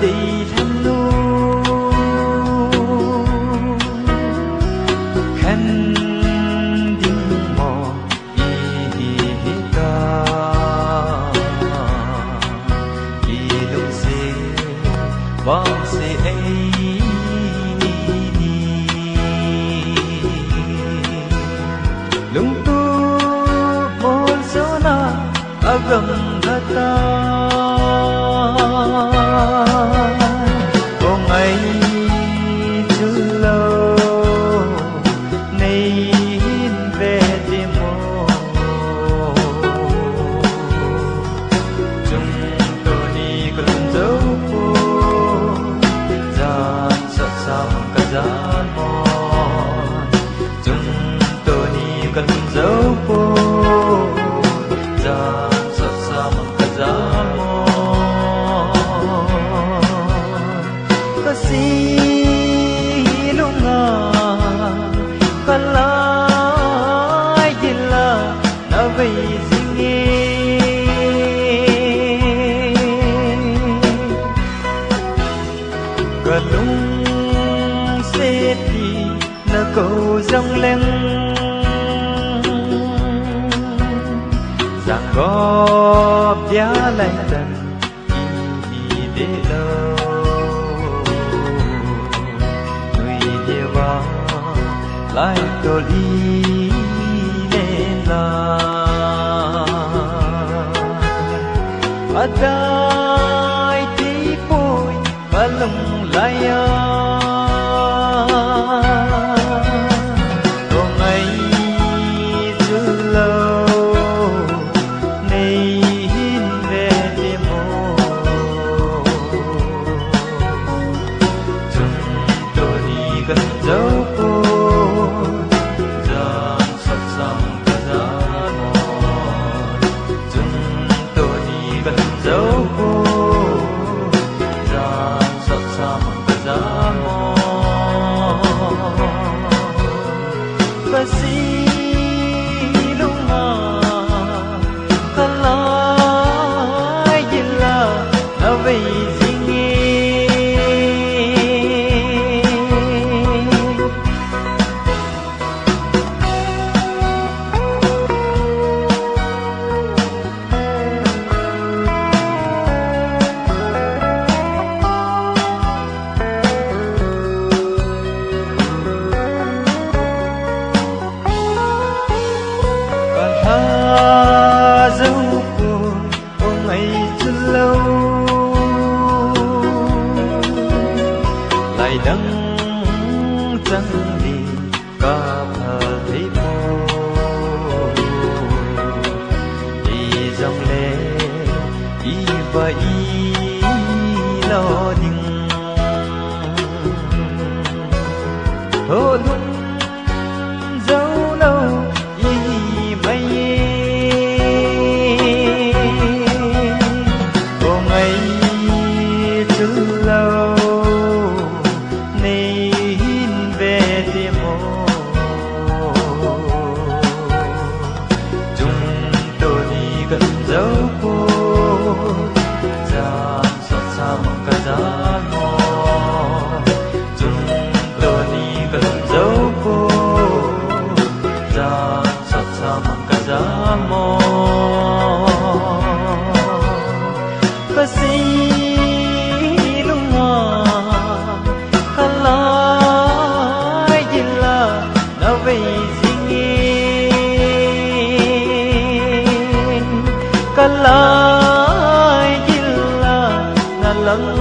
đi thăm nu khăn đinh mò y ca y lung se vang se ai lung tu mol sona agam gata cần dấu phố ra sắp xa mang cả giá mòn có gì lúc ngờ có lại gì là đã vì gì nghe có lúc sẽ đi là cầu dòng lên rằng góp giá lại tần y để lâu người địa vào lại tôi đi nên là ở đây thì bôi và lòng lại gần dấu phố ra sắp xong cả giá mòn chúng tôi đi gần dấu phố ra sắp xong cả giá mòn và gì lúc mà có lại gì là đã vì gì dấu buồn hôm ấy chưa lâu lại đắng chẳng đi cả thờ thấy mô đi dòng lệ y và y lo đình thô lúc dấu lâu y mây gần dấu phố ra xót xa mang cả giá mòn chúng tôi đi gần dấu phố ra xót xa mang cả giá mòn có gì lúc mà có lại gì là đã vì gì cả lại gì là lần